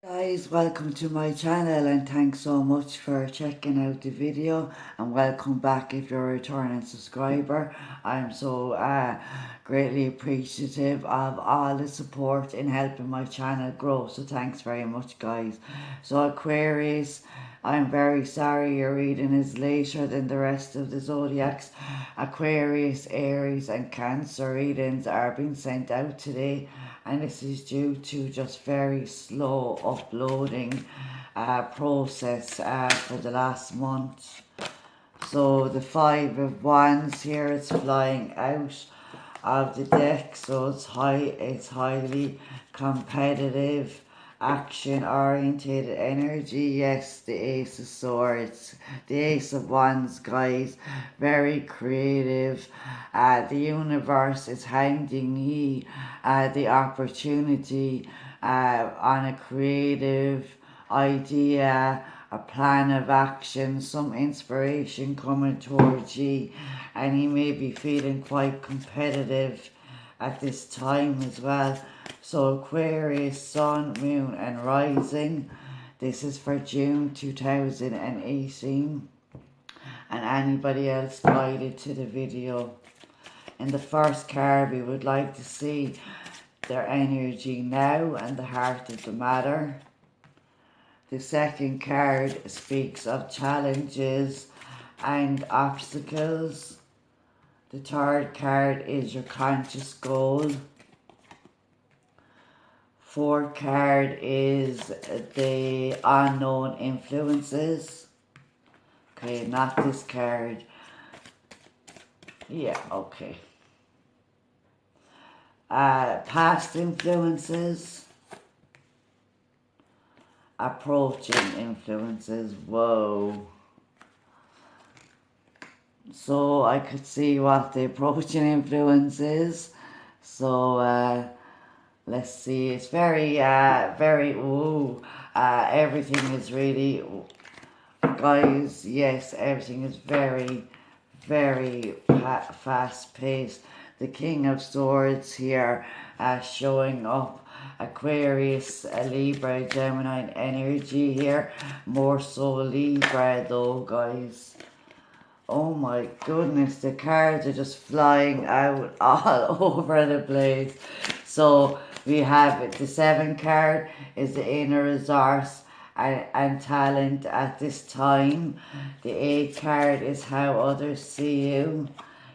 Guys, welcome to my channel and thanks so much for checking out the video, and welcome back if you're a returning subscriber. I'm so greatly appreciative of all the support in helping my channel grow, so thanks very much, guys. So Aquarius, I'm very sorry your reading is later than the rest of the zodiacs. Aquarius, Aries and Cancer readings are being sent out today, and this is due to just very slow uploading process for the last month. So the Five of Wands here is flying out of the deck, so it's highly competitive, action oriented energy. Yes, the Ace of Swords, the Ace of Wands, guys, very creative. The universe is handing you the opportunity on a creative idea, a plan of action, some inspiration coming towards you, and you may be feeling quite competitive at this time as well. So Aquarius, Sun, Moon and Rising, this is for June 2018, and anybody else guided to the video. In the first card, we would like to see their energy now and the heart of the matter. The second card speaks of challenges and obstacles. The third card is your conscious goal. Fourth card is the unknown influences. Okay, not this card. Yeah, okay. Past influences. Approaching influences. Whoa. So I could see what the approaching influence is. So let's see. It's very everything is really, guys, yes, everything is very fast paced. The King of Swords here showing up. Aquarius, Libra, Gemini energy here. More so Libra though, guys. Oh my goodness, the cards are just flying out all over the place. So we have the 7 card is the inner resource and talent at this time. The 8 card is how others see you.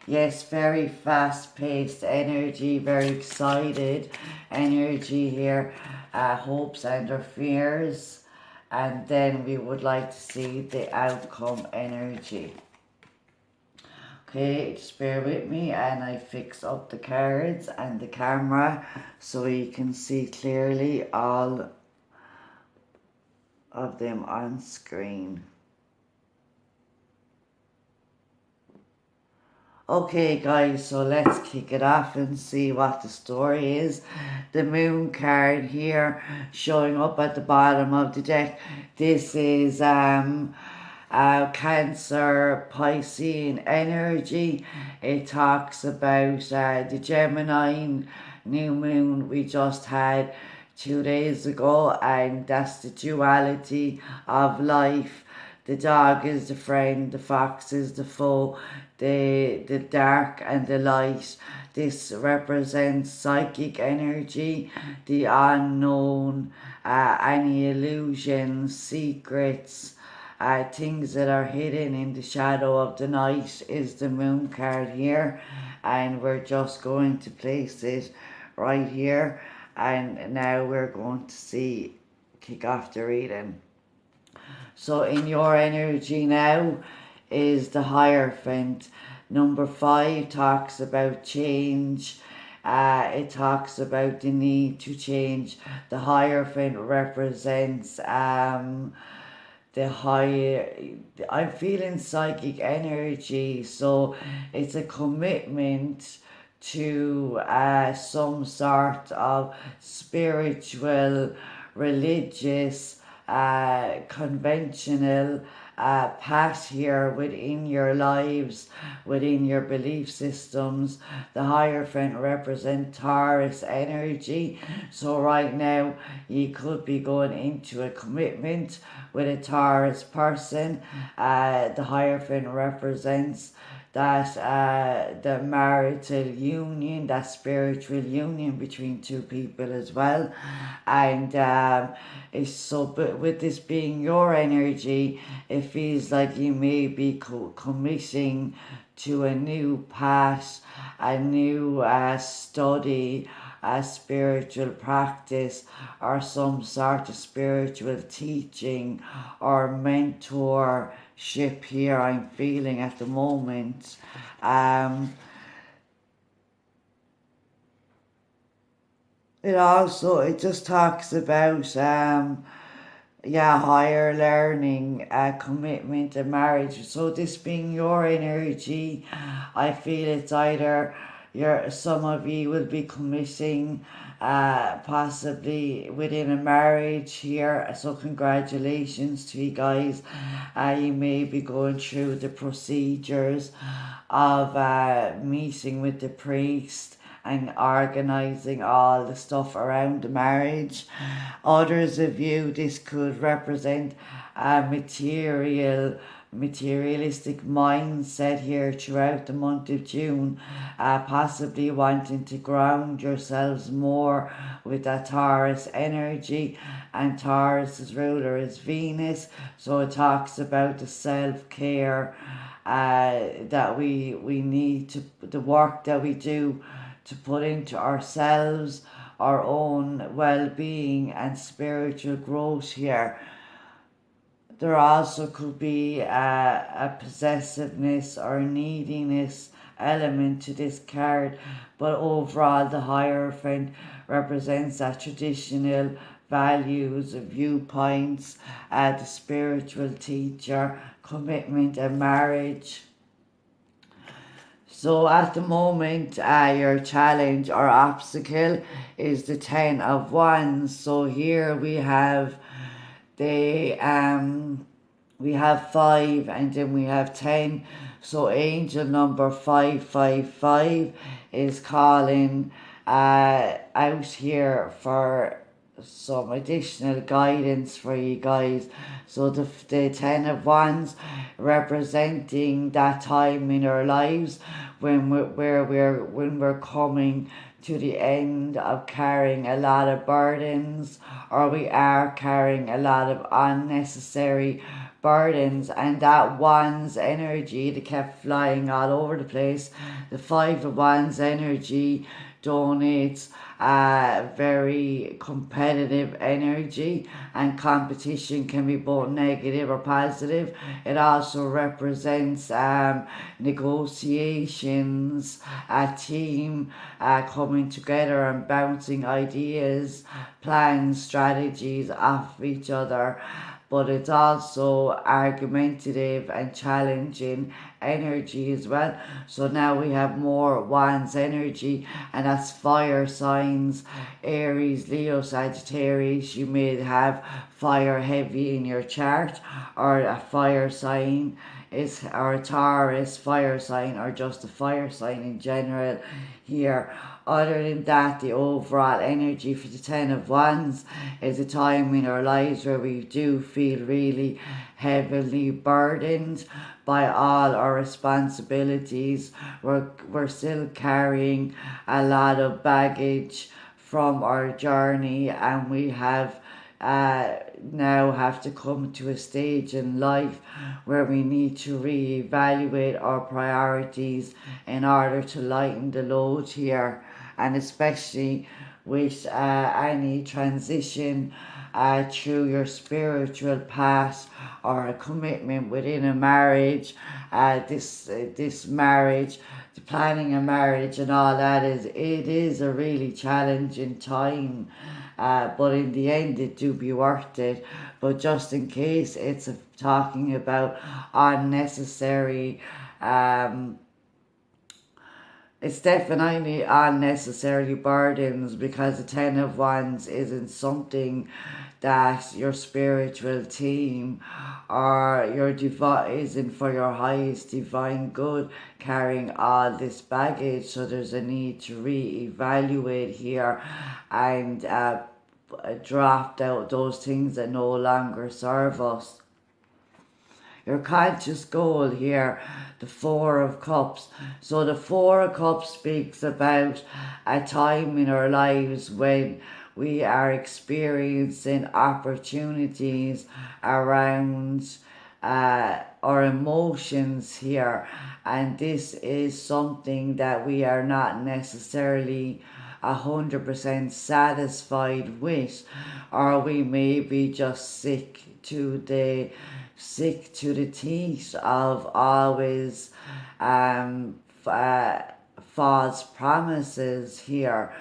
Yes, very fast-paced energy, very excited energy here, hopes and or fears. And then we would like to see the outcome energy. Okay, just bear with me and I fix up the cards and the camera so you can see clearly all of them on screen. Okay guys, so let's kick it off and see what the story is. The Moon card here showing up at the bottom of the deck. This is Cancer, Piscean energy. It talks about the Gemini new moon we just had 2 days ago, and that's the duality of life. The dog is the friend, the fox is the foe, the dark and the light. This represents psychic energy, the unknown, any illusions, secrets, things that are hidden in the shadow of the night is the Moon card here. And we're just going to place it right here. And now we're going to kick off the reading. So in your energy now is the Hierophant. Number 5 talks about change. It talks about the need to change. The Hierophant represents the higher, I'm feeling psychic energy, so it's a commitment to some sort of spiritual, religious, conventional path here within your lives, within your belief systems. The Hierophant represent Taurus energy. So right now you could be going into a commitment with a Taurus person. The Hierophant represents that the marital union, that spiritual union between two people as well. And it's so, but with this being your energy, it feels like you may be committing to a new path, a new study, a spiritual practice, or some sort of spiritual teaching or mentorship here I'm feeling at the moment. It just talks about higher learning, commitment and marriage. So this being your energy, I feel it's either some of you will be committing possibly within a marriage here. So congratulations to you guys. You may be going through the procedures of meeting with the priest and organizing all the stuff around the marriage. Others of you, this could represent a materialistic mindset here throughout the month of June, possibly wanting to ground yourselves more with that Taurus energy, and Taurus's ruler is Venus, so it talks about the self-care that we need to, the work that we do to put into ourselves, our own well-being and spiritual growth here. There also could be a possessiveness or neediness element to this card, but overall the Hierophant represents that traditional values, viewpoints, the spiritual teacher, commitment and marriage. So at the moment, your challenge or obstacle is the 10 of Wands. So here we have we have 5 and then we have 10. So angel number 555 is calling out here for some additional guidance for you guys. So the 10 of Wands representing that time in our lives when we're coming to the end of carrying a lot of burdens, or we are carrying a lot of unnecessary burdens, and that Wands energy that kept flying all over the place. The 5 of Wands energy donates very competitive energy, and competition can be both negative or positive. It also represents negotiations, a team coming together and bouncing ideas, plans, strategies off each other. But it's also argumentative and challenging energy as well. So now we have more Wands energy, and that's fire signs, Aries, Leo, Sagittarius. You may have fire heavy in your chart, or a fire sign is, or a Taurus fire sign, or just a fire sign in general here. Other than that, the overall energy for the 10 of Wands is a time in our lives where we do feel really heavily burdened by all our responsibilities. We're still carrying a lot of baggage from our journey, and we have now have to come to a stage in life where we need to reevaluate our priorities in order to lighten the load here. And especially with any transition through your spiritual path or a commitment within a marriage, this marriage, the planning a marriage and all that, it is a really challenging time. But in the end it do be worth it. But just in case, it's talking about unnecessary It's definitely unnecessarily burdens, because the Ten of Wands isn't something that your spiritual team or your divine isn't for your highest divine good, carrying all this baggage. So there's a need to re-evaluate here and draft out those things that no longer serve us. Your conscious goal here, the Four of Cups. So the Four of Cups speaks about a time in our lives when we are experiencing opportunities around our emotions here, and this is something that we are not necessarily 100% satisfied with, or we may be just sick to the teeth of always false promises here,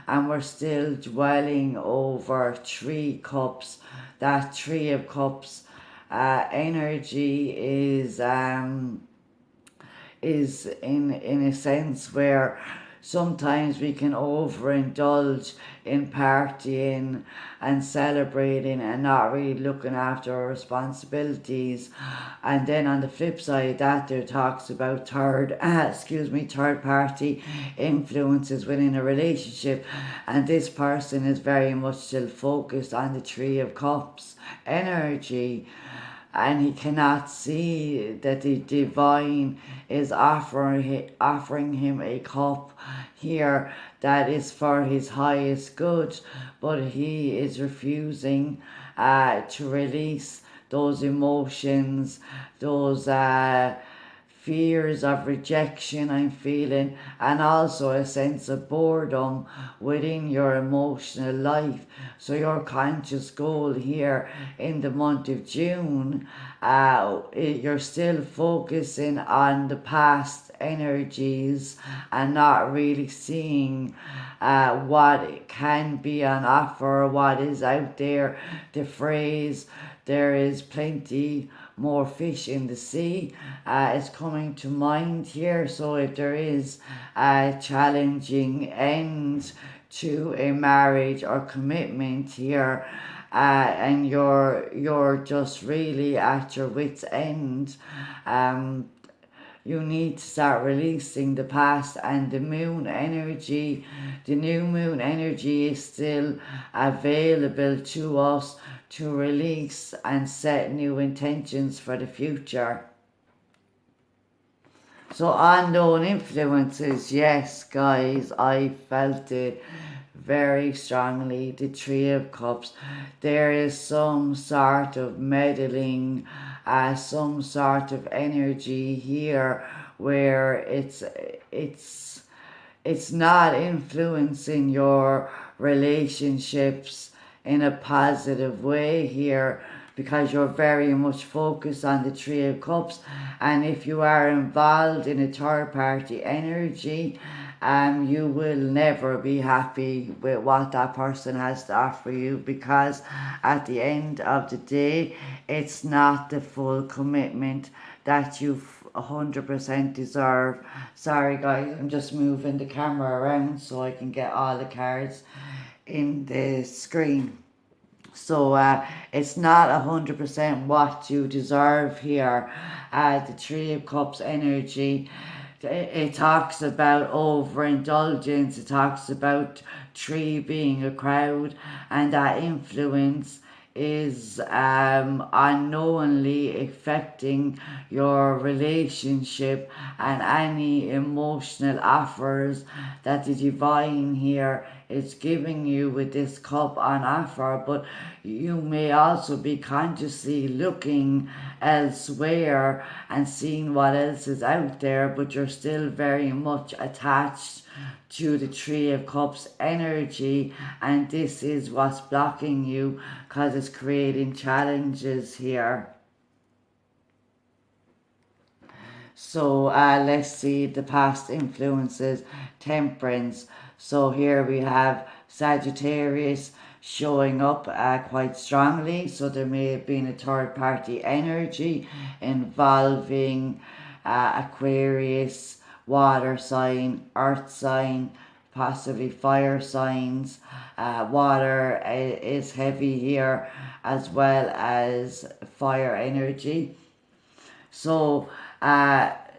and we're still dwelling over Three Cups. That Three of Cups energy is in a sense where sometimes we can overindulge in partying and celebrating and not really looking after our responsibilities. And then on the flip side of that, there talks about third party influences within a relationship, and this person is very much still focused on the Three of Cups energy, and he cannot see that the divine is offering him a cup here that is for his highest good, but he is refusing to release those emotions, those fears of rejection I'm feeling, and also a sense of boredom within your emotional life. So your conscious goal here in the month of June, you're still focusing on the past energies and not really seeing what can be on offer, what is out there. The phrase, there is plenty more fish in the sea, is coming to mind here. So if there is a challenging end to a marriage or commitment here, and you're just really at your wit's end, you need to start releasing the past. And the moon energy, the new moon energy is still available to us to release and set new intentions for the future. So unknown influences, yes guys, I felt it very strongly. The Three of Cups, there is some sort of meddling, some sort of energy here where it's not influencing your relationships in a positive way here, because you're very much focused on the Three of Cups. And if you are involved in a third party energy, you will never be happy with what that person has to offer you, because at the end of the day, it's not the full commitment that you 100% deserve. Sorry guys, I'm just moving the camera around so I can get all the cards in the screen. So it's not 100% what you deserve here. The Three of Cups energy, it talks about overindulgence, it talks about three being a crowd, and that influence is unknowingly affecting your relationship and any emotional offers that the divine here is giving you with this cup on offer. But you may also be consciously looking elsewhere and seeing what else is out there, but you're still very much attached to the Three of Cups energy, and this is what's blocking you, because it's creating challenges here. So let's see the past influences. Temperance. So here we have Sagittarius showing up quite strongly. So there may have been a third party energy involving Aquarius water sign, earth sign, possibly fire signs. Water is heavy here, as well as fire energy. So,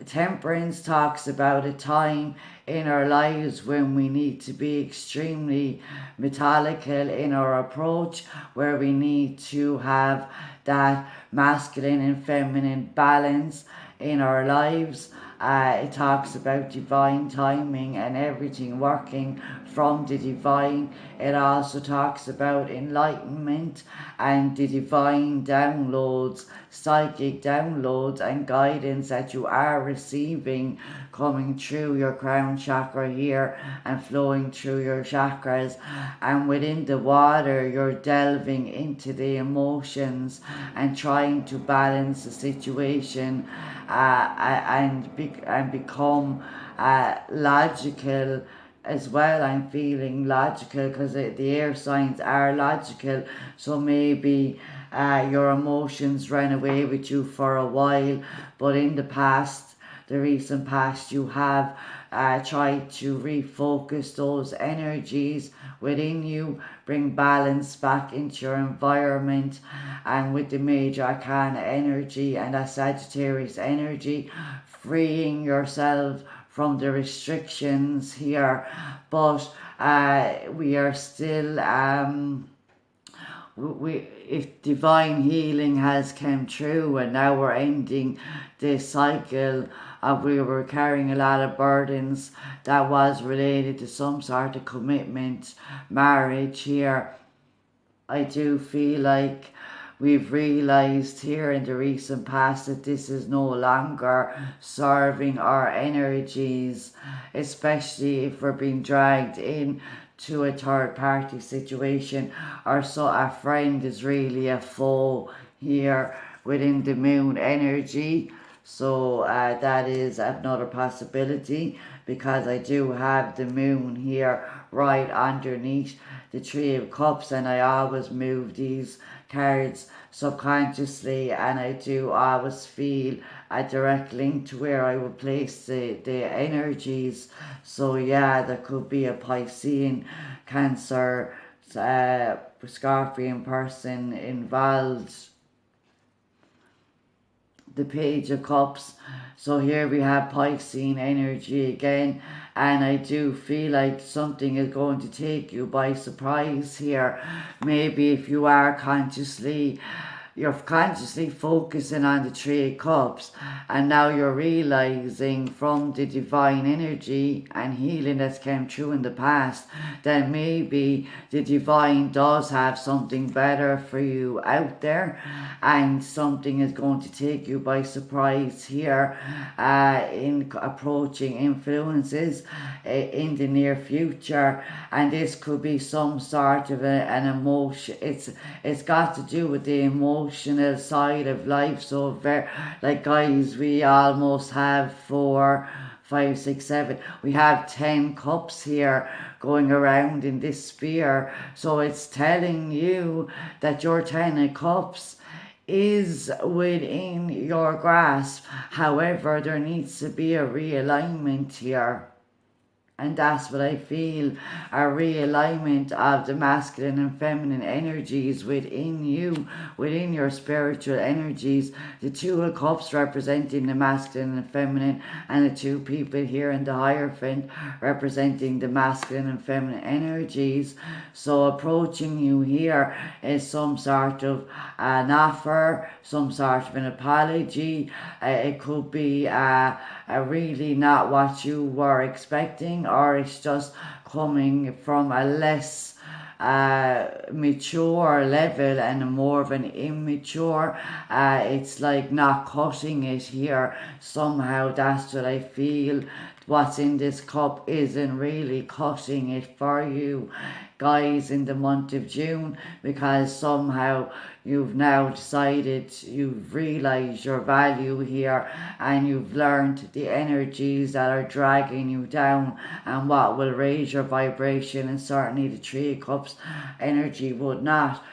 temperance talks about a time in our lives when we need to be extremely methodical in our approach, where we need to have that masculine and feminine balance in our lives. It talks about divine timing and everything working from the divine. It also talks about enlightenment and the divine downloads, psychic downloads and guidance that you are receiving coming through your crown chakra here and flowing through your chakras. And within the water, you're delving into the emotions and trying to balance the situation and become logical as well. I'm feeling logical because the air signs are logical. So maybe your emotions ran away with you for a while, but in the past, the recent past, you have tried to refocus those energies within you, bring balance back into your environment. And with the major arcana energy and that Sagittarius energy, freeing yourself from the restrictions here. But we are still if divine healing has come true, and now we're ending this cycle of we were carrying a lot of burdens that was related to some sort of commitment, marriage here. I do feel like we've realized here in the recent past that this is no longer serving our energies, especially if we're being dragged in to a third party situation, or so a friend is really a foe here within the moon energy. So that is another possibility, because I do have the moon here right underneath the Three of Cups, and I always move these cards subconsciously, and I do always feel a direct link to where I would place the energies. So yeah, there could be a Piscean, Cancer, Scorpion person involved. The Page of Cups. So here we have Piscean energy again, and I do feel like something is going to take you by surprise here. Maybe if you are you're consciously focusing on the Three of Cups, and now you're realizing from the divine energy and healing that's came through in the past that maybe the divine does have something better for you out there, and something is going to take you by surprise here in approaching influences in the near future. And this could be some sort of an emotion. It's got to do with the emotional side of life. So like guys, we almost have 4, 5, 6, 7. We have 10 cups here going around in this sphere. So it's telling you that your 10 of cups is within your grasp. However, there needs to be a realignment here. And that's what I feel, a realignment of the masculine and feminine energies within you, within your spiritual energies. The Two of Cups representing the masculine and feminine, and the two people here in the Hierophant representing the masculine and feminine energies. So approaching you here is some sort of an offer, some sort of an apology. It could be really not what you were expecting, or it's just coming from a less mature level and more of an immature. It's like not cutting it here. Somehow that's what I feel. What's in this cup isn't really cutting it for you guys in the month of June, because somehow you've now decided, you've realized your value here, and you've learned the energies that are dragging you down and what will raise your vibration, and certainly the Three of Cups energy would not.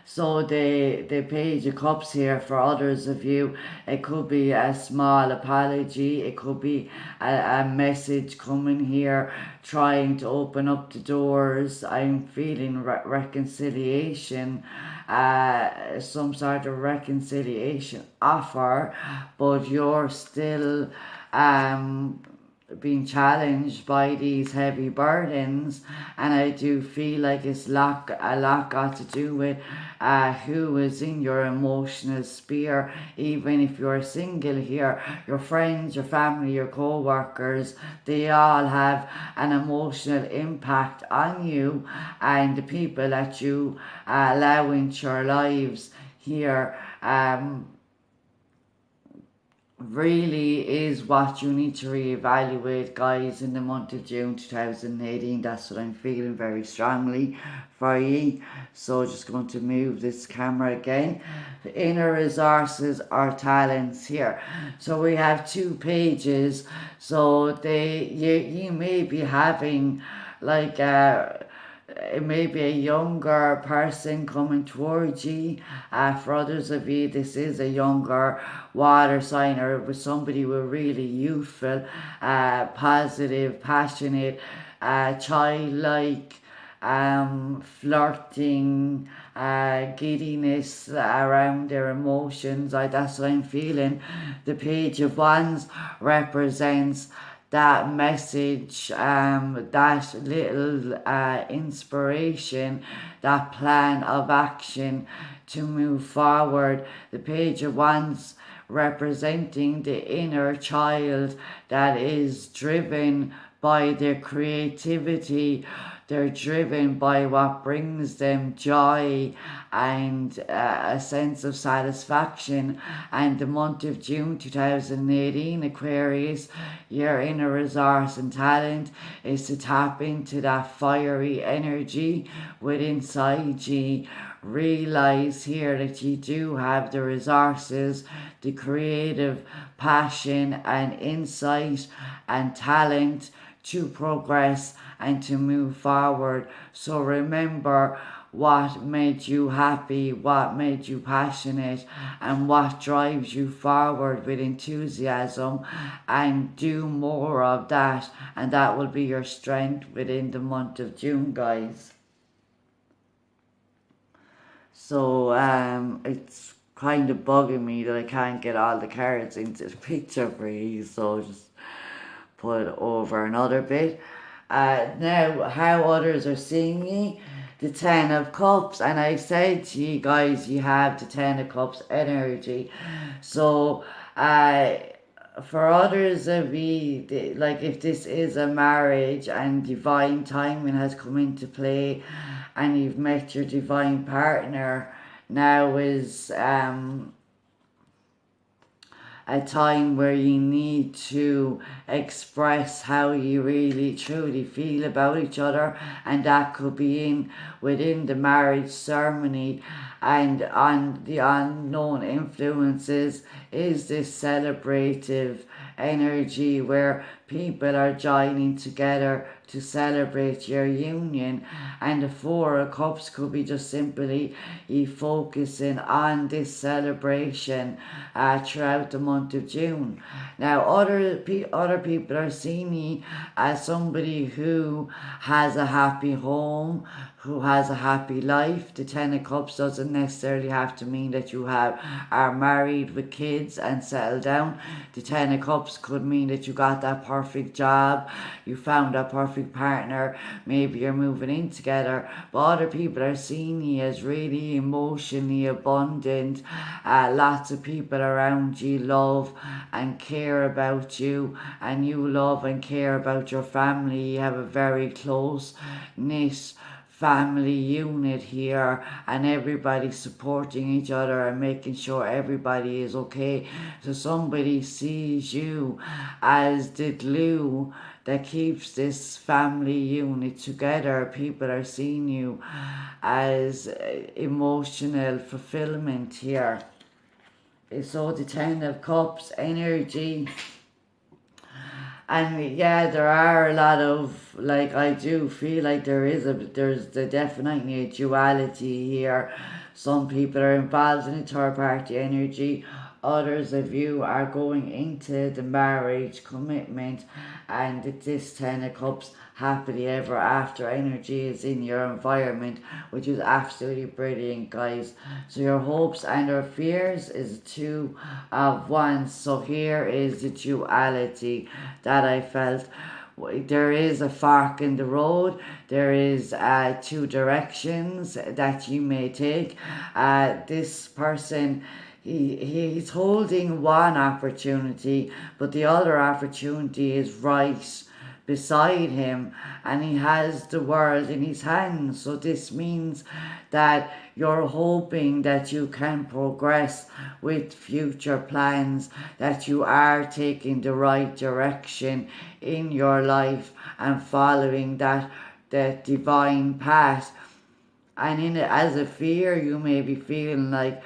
So the Page of Cups here for others of you, it could be a small apology, it could be a message coming here, trying to open up the doors. I'm feeling reconciliation, some sort of reconciliation offer, but you're still being challenged by these heavy burdens, and I do feel like it's a lot got to do with who is in your emotional sphere. Even if you're single here, your friends, your family, your co-workers, they all have an emotional impact on you, and the people that you allow into your lives here really is what you need to reevaluate, guys, in the month of June 2018. That's what I'm feeling very strongly for you. So just going to move this camera again. The inner resources or talents here. So we have 2 pages. So you may be having like it may be a younger person coming towards you. For others of you, this is a younger water sign, or with somebody with really youthful, positive, passionate, childlike, flirting, giddiness around their emotions. That's what I'm feeling. The Page of Wands represents that message, that little inspiration, that plan of action to move forward. The Page of Wands representing the inner child that is driven by their creativity. They're driven by what brings them joy and a sense of satisfaction. And the month of June 2018, Aquarius, your inner resource and talent is to tap into that fiery energy within inside you. Realize here that you do have the resources, the creative passion and insight and talent to progress and to move forward. So remember what made you happy, what made you passionate, and what drives you forward with enthusiasm, and do more of that, and that will be your strength within the month of June, guys. So it's kind of bugging me that I can't get all the cards into the picture for you, so just put over another bit. Now, how others are seeing me, the 10 of Cups, and I said to you guys, you have the 10 of Cups energy. So, for others of you, like if this is a marriage and divine timing has come into play, and you've met your divine partner, now is a time where you need to express how you really truly feel about each other, and that could be within the marriage ceremony. And on the unknown influences is this celebrative energy where people are joining together to celebrate your union. And the 4 of Cups could be just simply you focusing on this celebration throughout the month of June. Now other people are seeing you as somebody who has a happy home, who has a happy life. The 10 of Cups doesn't necessarily have to mean that you are married with kids and settled down. The 10 of Cups could mean that you got that perfect job, you found that perfect partner, maybe you're moving in together. But other people are seeing you as really emotionally abundant. Lots of people around you love and care about you, and you love and care about your family. You have a very close knit family unit here, and everybody supporting each other and making sure everybody is okay. So somebody sees you as the glue that keeps this family unit together. People are seeing you as emotional fulfillment here. So the 10 of Cups energy. And yeah, there are a lot of, like, I do feel like there's definitely a duality here Some people are involved in a third party energy. Others of you are going into the marriage commitment, and this 10 of cups happily ever after energy is in your environment, which is absolutely brilliant, guys. So your hopes and your fears is 2 of wands. So here is the duality that I felt. There is a fork in the road. There is 2 directions that you may take. This person, he's holding one opportunity, but the other opportunity is right beside him, and he has the world in his hands. So this means that you're hoping that you can progress with future plans, that you are taking the right direction in your life and following that divine path. And in it, as a fear, you may be feeling like,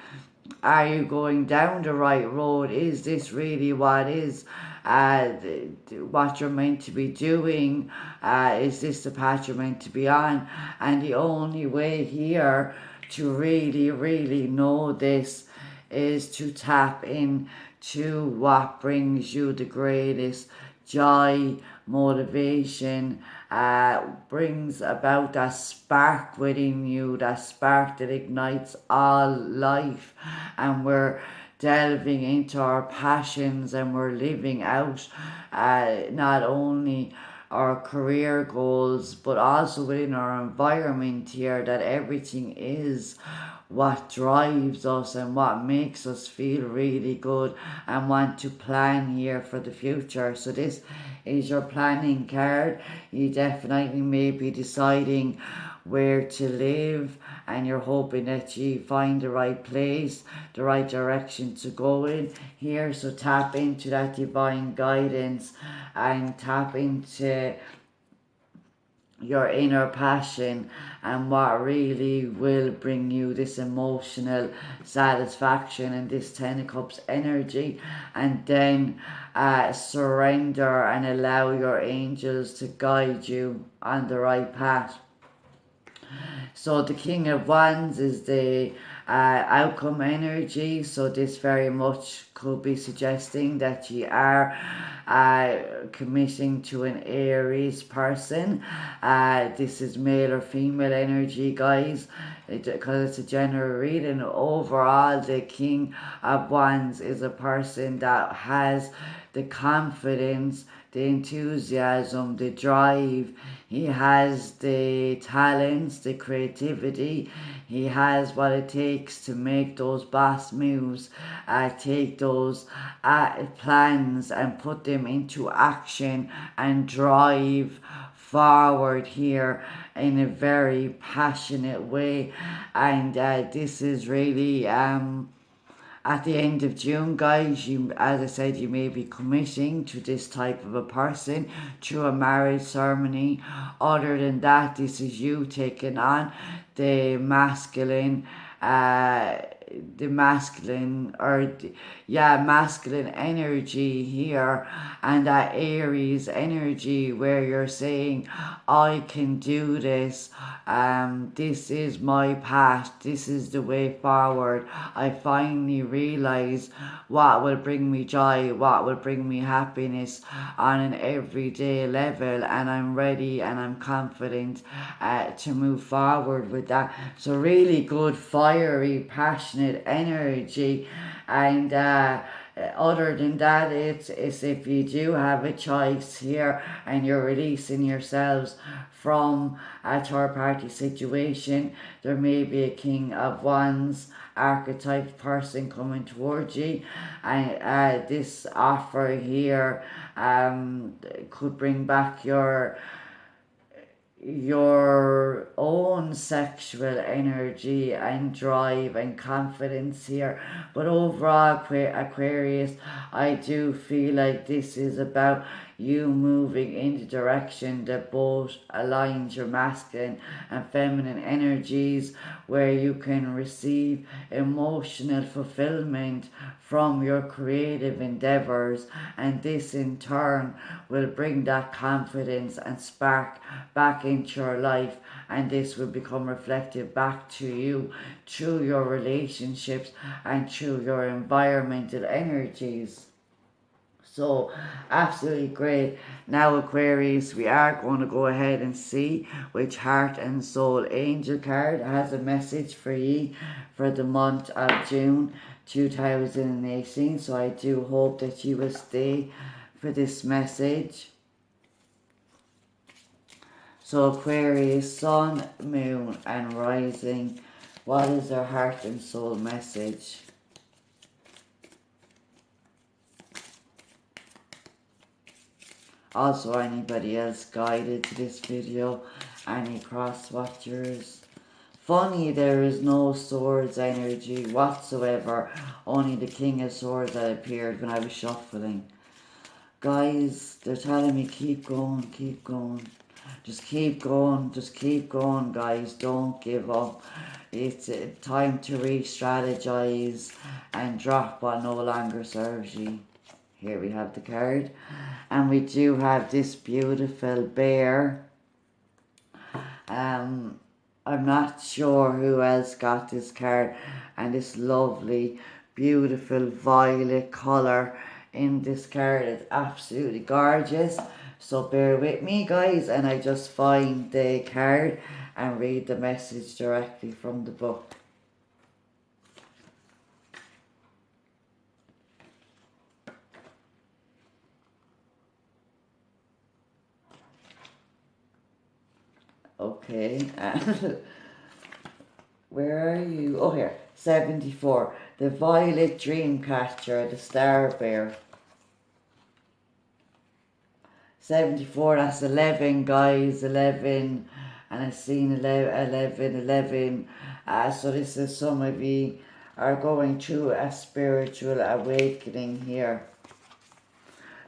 are you going down the right road? Is this really what is what you're meant to be doing? Is this the path you're meant to be on? And the only way here to really know this is to tap in to what brings you the greatest joy, motivation, brings about that spark within you, that spark that ignites all life. And we're delving into our passions, and we're living out not only our career goals, but also within our environment here, that everything is what drives us and what makes us feel really good and want to plan here for the future. So this is your planning card. You definitely may be deciding where to live, and you're hoping that you find the right place, the right direction to go in here. So tap into that divine guidance and tap into your inner passion and what really will bring you this emotional satisfaction and this 10 of cups energy. And then surrender and allow your angels to guide you on the right path. So the King of Wands is the outcome energy. So this very much could be suggesting that you are committing to an Aries person. This is male or female energy, guys, because it's a general reading. Overall, the King of Wands is a person that has the confidence, the enthusiasm, the drive. He has the talents, the creativity. He has what it takes to make those boss moves, take those plans and put them into action and drive forward here in a very passionate way. And this is really at the end of June, guys, you, as I said, you may be committing to this type of a person through a marriage ceremony. Other than that, this is you taking on the masculine masculine energy here, and that Aries energy where you're saying, I can do this, this is my path, this is the way forward. I finally realize what will bring me joy, what will bring me happiness on an everyday level, and I'm ready and I'm confident to move forward with that. So really good, fiery, passionate energy. And other than that, it's if you do have a choice here and you're releasing yourselves from a third party situation, there may be a King of Wands archetype person coming towards you, and this offer here could bring back your own sexual energy and drive and confidence here. But overall, Aquarius, I do feel like this is about you moving in the direction that both aligns your masculine and feminine energies, where you can receive emotional fulfillment from your creative endeavors, and this in turn will bring that confidence and spark back into your life, and this will become reflected back to you through your relationships and through your environmental energies. So, absolutely great. Now, Aquarius, we are going to go ahead and see which Heart and Soul Angel card has a message for you for the month of June 2018. So, I do hope that you will stay for this message. So, Aquarius, Sun, Moon, and Rising, what is their Heart and Soul message? Also, anybody else guided to this video, any cross watchers. Funny, there is no swords energy whatsoever, only the King of Swords that appeared when I was shuffling. Guys, they're telling me keep going, keep going. Just keep going, guys. Don't give up. It's time to re-strategize and drop what no longer serves you. Here we have the card, and we do have this beautiful bear. I'm not sure who else got this card, and this lovely, beautiful violet colour in this card is absolutely gorgeous. So bear with me, guys, and I just find the card and read the message directly from the book. Okay, where are you? Oh, here, 74. The Violet Dreamcatcher, the Star Bear. 74, that's 11, guys, 11, and I've seen 11. So this is some of you are going through a spiritual awakening here.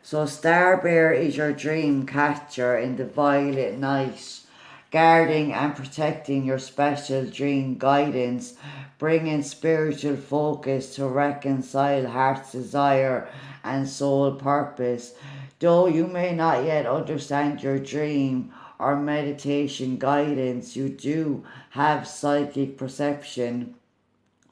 So Star Bear is your dream catcher in the violet night, guarding and protecting your special dream guidance, bringing spiritual focus to reconcile heart's desire and soul purpose. Though you may not yet understand your dream or meditation guidance, you do have psychic perception.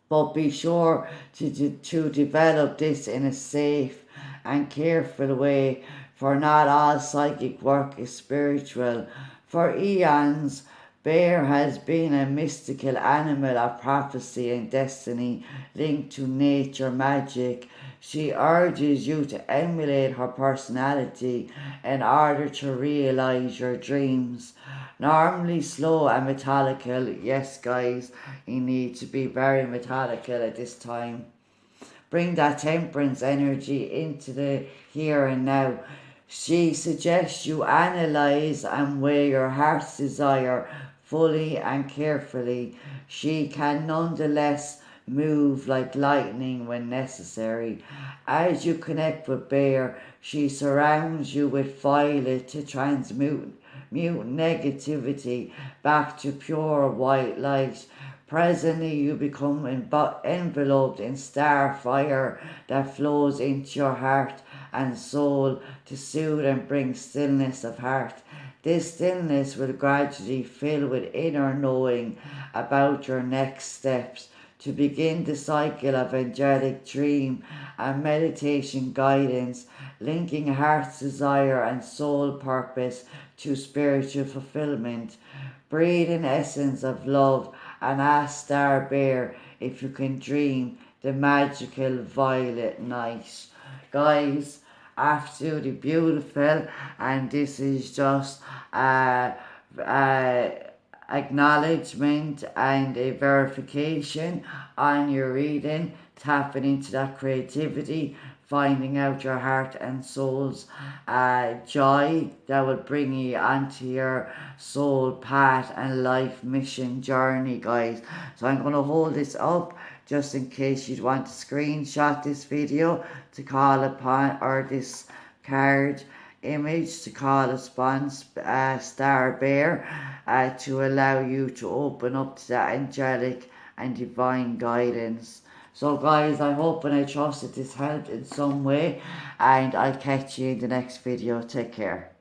But be sure to develop this in a safe and careful way, for not all psychic work is spiritual. For eons, bear has been a mystical animal of prophecy and destiny linked to nature magic. She urges you to emulate her personality in order to realize your dreams. Normally slow and methodical, yes guys, you need to be very methodical at this time. Bring that temperance energy into the here and now. She suggests you analyze and weigh your heart's desire fully and carefully. She can nonetheless move like lightning when necessary. As you connect with Bear, she surrounds you with violet to transmute negativity back to pure white light. Presently, you become enveloped in star fire that flows into your heart and soul to soothe and bring stillness of heart. This stillness will gradually fill with inner knowing about your next steps to begin the cycle of angelic dream and meditation guidance, linking heart's desire and soul purpose to spiritual fulfillment. Breathe in essence of love and ask Star Bear if you can dream the magical violet night. Guys, absolutely beautiful, and this is just acknowledgement and a verification on your reading, tapping into that creativity, finding out your heart and soul's joy that will bring you onto your soul path and life mission journey, guys. So I'm going to hold this up just in case you'd want to screenshot this video to call upon, or this card image to call upon Star Bear to allow you to open up to that angelic and divine guidance. So guys, I hope and I trust that this helped in some way, and I'll catch you in the next video. Take care.